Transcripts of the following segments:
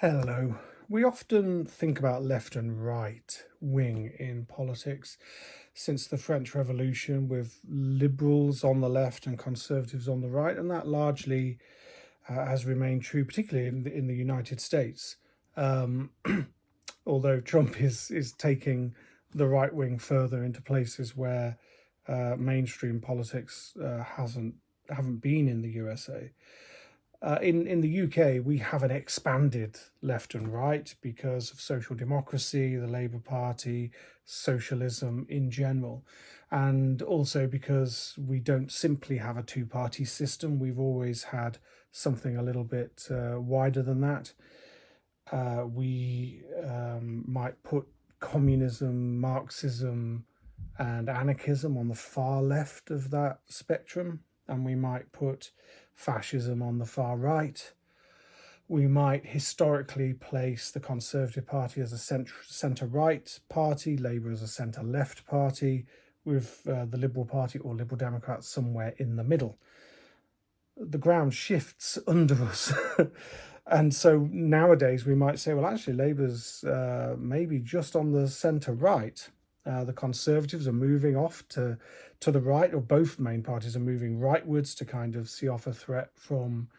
Hello. We often think about left and right wing in politics since the French Revolution, with liberals on the left and conservatives on the right, and that largely has remained true, particularly in the United States. Um, Although Trump is taking the right wing further into places where mainstream politics hasn't haven't been in the USA. In the UK, we have an expanded left and right because of social democracy, the Labour Party, socialism in general, and also because we don't simply have a two-party system. We've always had something a little bit wider than that. We might put communism, Marxism, and anarchism on the far left of that spectrum, and we might put fascism on the far right. We might historically place the Conservative Party as a centre right party, Labour as a centre left party, with the Liberal Party or Liberal Democrats somewhere in the middle. The ground shifts under us. And so nowadays we might say, well, actually, Labour's maybe just on the centre right. The Conservatives are moving off to the right, or both main parties are moving rightwards to kind of see off a threat from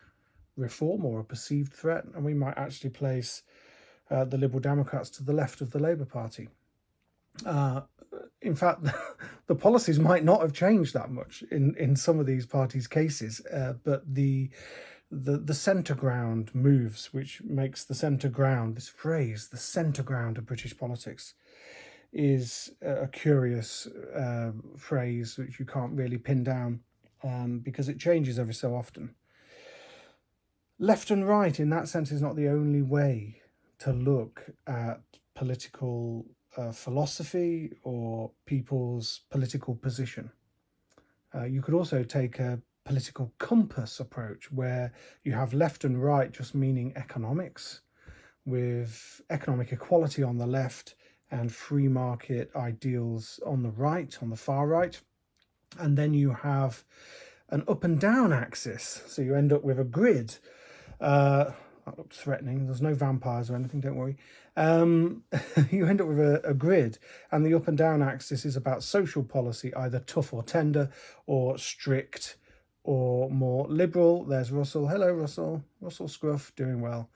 reform or a perceived threat. And we might actually place the Liberal Democrats to the left of the Labour Party. In fact, the policies might not have changed that much in some of these parties' cases, but the centre ground moves, which makes the centre ground, this phrase, the centre ground of British politics, is a curious phrase which you can't really pin down because it changes every so often. Left and right, in that sense, is not the only way to look at political philosophy or people's political position. You could also take a political compass approach where you have left and right just meaning economics, with economic equality on the left and free market ideals on the right, on the far right. And then you have an up and down axis. So you end up with a grid. That looked threatening. There's no vampires or anything, don't worry. You end up with a grid, and the up and down axis is about social policy, either tough or tender, or strict, or more liberal. There's Russell. Hello, Russell. Russell Scruff, doing well.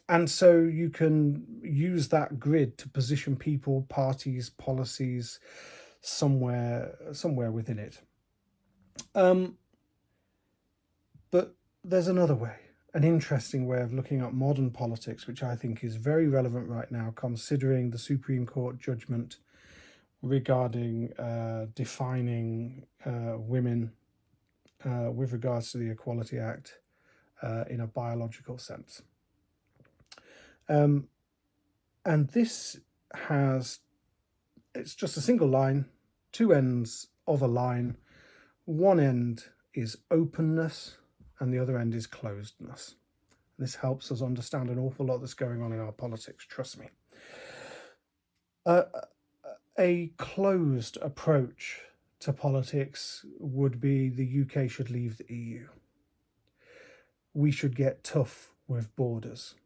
And so you can use that grid to position people, parties, policies somewhere within it. But there's another way, an interesting way of looking at modern politics, which I think is very relevant right now, considering the Supreme Court judgment regarding defining women with regards to the Equality Act in a biological sense. And this it's just a single line, two ends of a line. One end is openness and the other end is closedness. This helps us understand an awful lot that's going on in our politics, trust me. A closed approach to politics would be the UK should leave the EU. We should get tough with borders.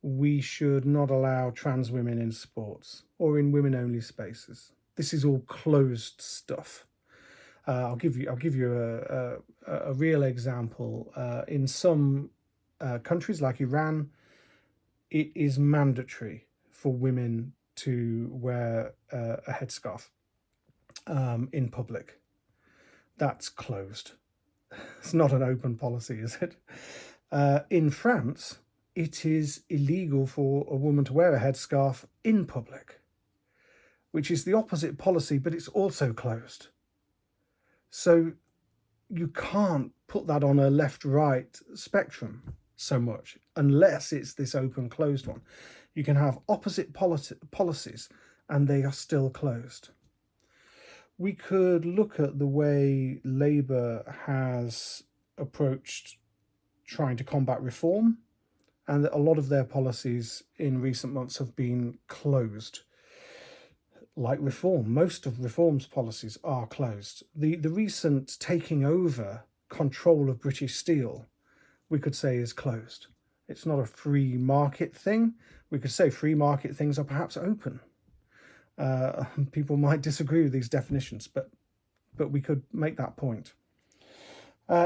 We should not allow trans women in sports or in women-only spaces. This is all closed stuff. I'll give you a real example. In some countries like Iran, it is mandatory for women to wear a headscarf in public. That's closed. It's not an open policy, is it? In France, it is illegal for a woman to wear a headscarf in public, which is the opposite policy, but it's also closed. So you can't put that on a left-right spectrum so much unless it's this open-closed one. You can have opposite policies and they are still closed. We could look at the way Labour has approached trying to combat reform, and that a lot of their policies in recent months have been closed. Like reform, most of reform's policies are closed. The recent taking over control of British Steel, we could say, is closed. It's not a free market thing. We could say free market things are perhaps open. People might disagree with these definitions, but we could make that point.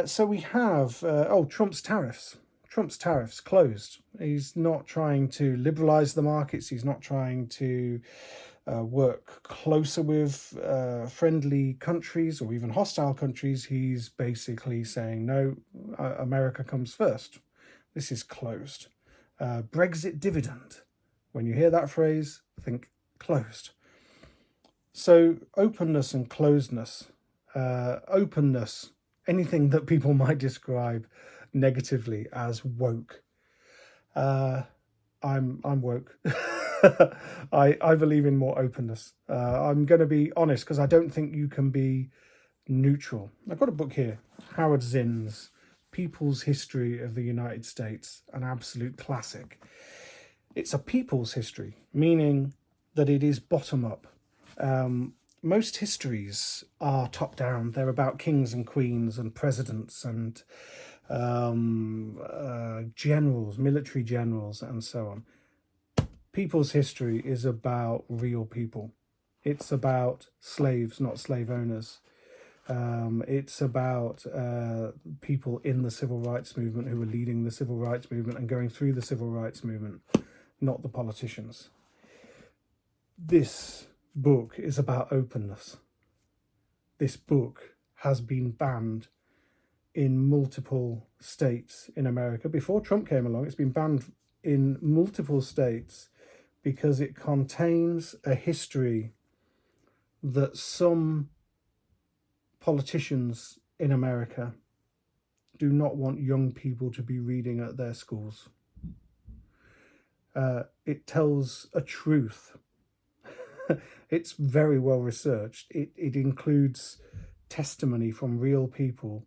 So we have, Trump's tariffs. Trump's tariffs closed. He's not trying to liberalize the markets. He's not trying to work closer with friendly countries or even hostile countries. He's basically saying, no, America comes first. This is closed. Brexit dividend. When you hear that phrase, think closed. So openness and closedness. Openness, anything that people might describe negatively as woke. I'm woke. I believe in more openness. I'm going to be honest because I don't think you can be neutral. I've got a book here, Howard Zinn's People's History of the United States, an absolute classic. It's a people's history, meaning that it is bottom up. Most histories are top down. They're about kings and queens and presidents and generals, military generals, and so on. People's history is about real people. It's about slaves, not slave owners. It's about people in the civil rights movement who were leading the civil rights movement and going through the civil rights movement, not the politicians. This book is about openness. This book has been banned in multiple states in America. Before Trump came along, it's been banned in multiple states because it contains a history that some politicians in America do not want young people to be reading at their schools. It tells a truth. It's very well researched. It includes testimony from real people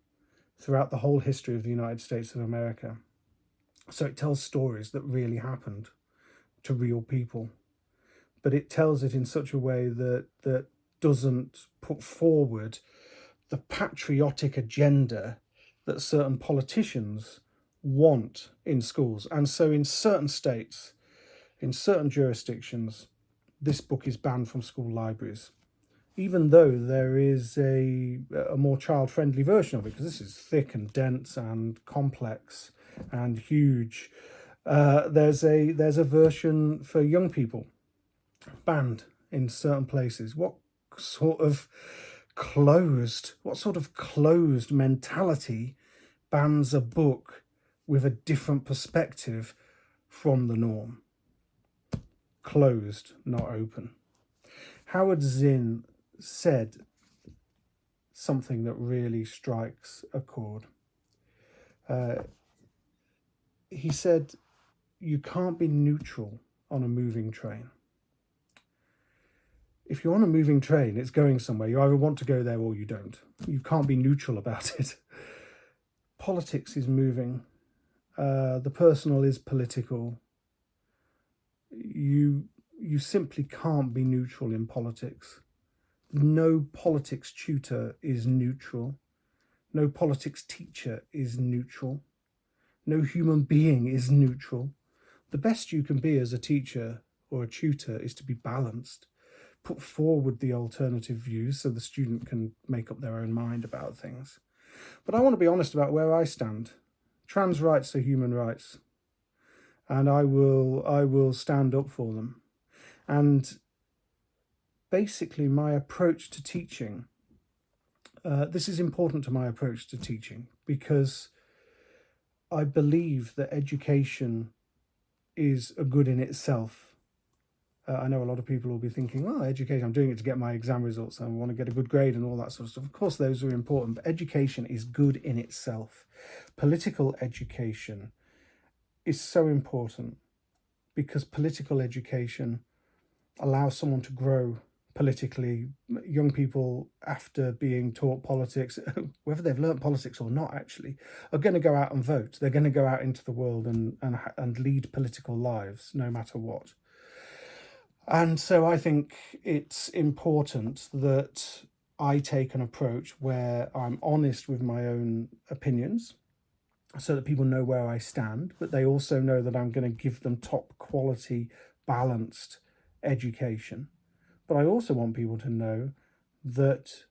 throughout the whole history of the United States of America. So it tells stories that really happened to real people, but it tells it in such a way that doesn't put forward the patriotic agenda that certain politicians want in schools. And so in certain states, in certain jurisdictions, this book is banned from school libraries, even though there is a more child-friendly version of it, because this is thick and dense and complex and huge. There's a version for young people, banned in certain places. What sort of closed mentality bans a book with a different perspective from the norm? Closed, not open. Howard Zinn said something that really strikes a chord. He said, you can't be neutral on a moving train. If you're on a moving train, it's going somewhere. You either want to go there or you don't. You can't be neutral about it. Politics is moving. The personal is political. You simply can't be neutral in politics. No politics tutor is neutral. No politics teacher is neutral. No human being is neutral. The best you can be as a teacher or a tutor is to be balanced. Put forward the alternative views so the student can make up their own mind about things. But I want to be honest about where I stand. Trans rights are human rights, and I will stand up for them. And basically my approach to teaching, this is important to my approach to teaching, because I believe that education is a good in itself. I know a lot of people will be thinking, oh, education, I'm doing it to get my exam results and I want to get a good grade and all that sort of stuff. Of course, those are important, but education is good in itself. Political education is so important because political education allows someone to grow politically. Young people, after being taught politics, whether they've learnt politics or not, actually, are going to go out and vote. They're going to go out into the world and lead political lives, no matter what. And so I think it's important that I take an approach where I'm honest with my own opinions, so that people know where I stand, but they also know that I'm going to give them top quality, balanced education. But I also want people to know that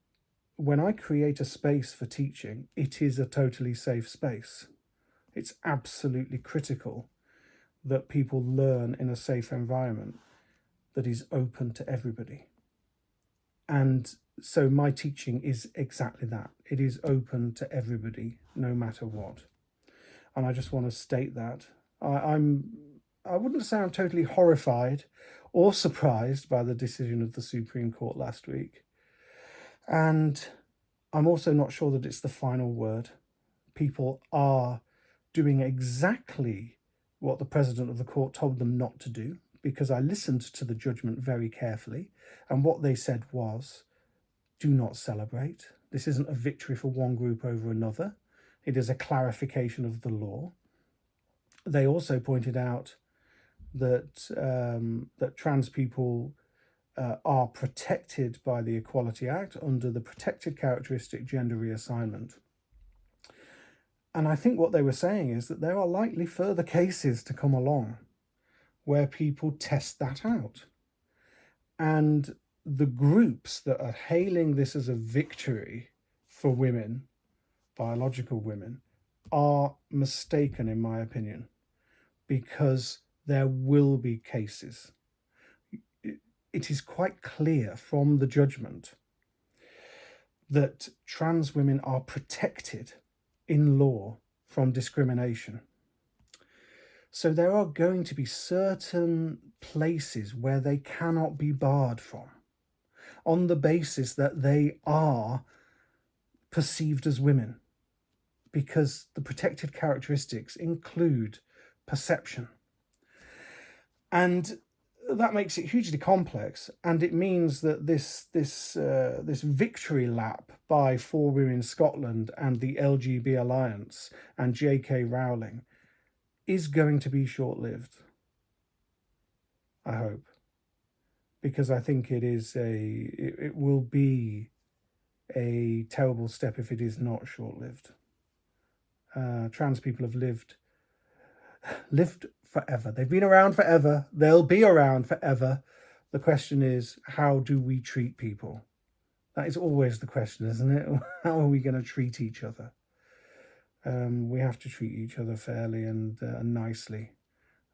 when I create a space for teaching, it is a totally safe space. It's absolutely critical that people learn in a safe environment that is open to everybody. And so my teaching is exactly that. It is open to everybody, no matter what. And I just want to state that. I wouldn't say I'm totally horrified or surprised by the decision of the Supreme Court last week. And I'm also not sure that it's the final word. People are doing exactly what the president of the court told them not to do, because I listened to the judgment very carefully, and what they said was, do not celebrate. This isn't a victory for one group over another. It is a clarification of the law. They also pointed out that that trans people are protected by the Equality Act under the protected characteristic gender reassignment. And I think what they were saying is that there are likely further cases to come along where people test that out. And the groups that are hailing this as a victory for women, biological women, are mistaken, in my opinion, because there will be cases. It is quite clear from the judgment that trans women are protected in law from discrimination. So there are going to be certain places where they cannot be barred from on the basis that they are perceived as women, because the protected characteristics include perception. And that makes it hugely complex, and it means that this victory lap by For Women Scotland and the LGB Alliance and J.K. Rowling is going to be short-lived, I hope, because I think it will be a terrible step if it is not short-lived. Trans people have lived forever. They've been around forever. They'll be around forever. The question is, how do we treat people? That is always the question, isn't it? How are we going to treat each other? We have to treat each other fairly and nicely.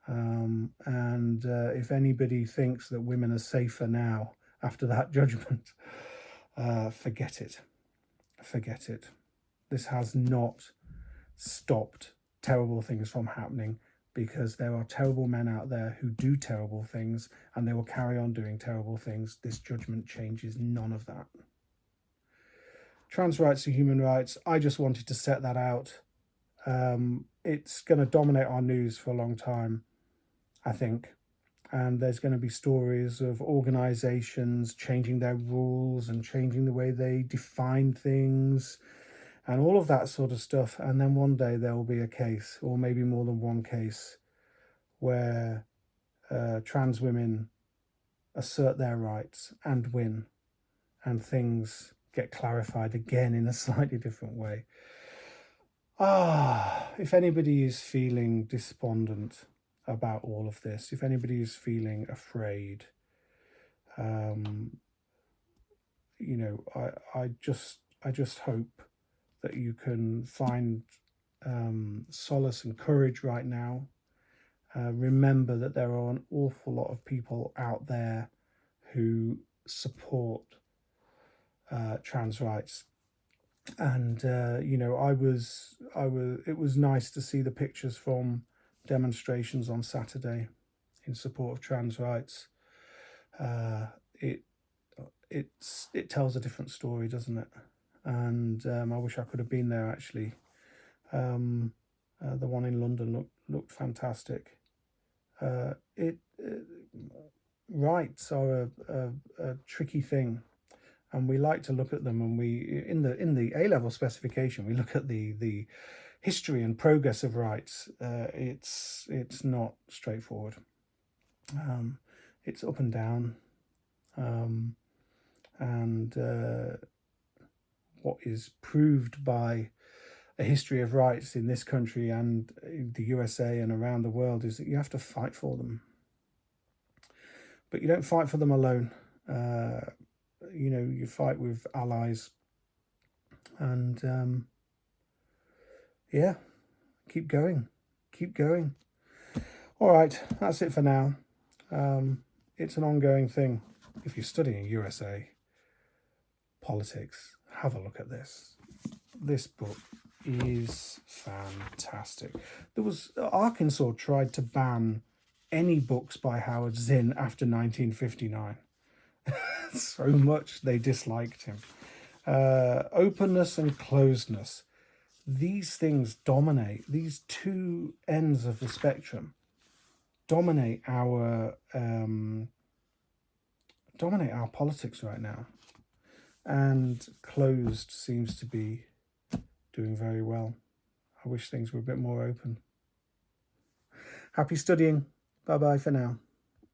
If anybody thinks that women are safer now after that judgment, forget it. Forget it. This has not stopped terrible things from happening, because there are terrible men out there who do terrible things, and they will carry on doing terrible things. This judgment changes none of that. Trans rights are human rights. I just wanted to set that out. It's going to dominate our news for a long time, I think. And there's going to be stories of organisations changing their rules and changing the way they define things and all of that sort of stuff. And then one day there will be a case, or maybe more than one case, where trans women assert their rights and win, and things get clarified again in a slightly different way. If anybody is feeling despondent about all of this, if anybody is feeling afraid, I just hope that you can find solace and courage right now. Remember that there are an awful lot of people out there who support trans rights, and it was nice to see the pictures from demonstrations on Saturday in support of trans rights. It tells a different story, doesn't it? And I wish I could have been there, actually. The one in London looked fantastic. Rights are a tricky thing, and we like to look at them, and we in the A-level specification we look at the history and progress of rights. It's not straightforward. It's up and down, and what is proved by a history of rights in this country and the USA and around the world is that you have to fight for them. But you don't fight for them alone. You know, you fight with allies. And yeah, keep going. Keep going. All right, that's it for now. It's an ongoing thing. If you're studying USA politics, have a look at this. This book is fantastic. Arkansas tried to ban any books by Howard Zinn after 1959. So much they disliked him. Openness and closedness. These things dominate. These two ends of the spectrum dominate our politics right now. And closed seems to be doing very well. I wish things were a bit more open. Happy studying. Bye-bye for now.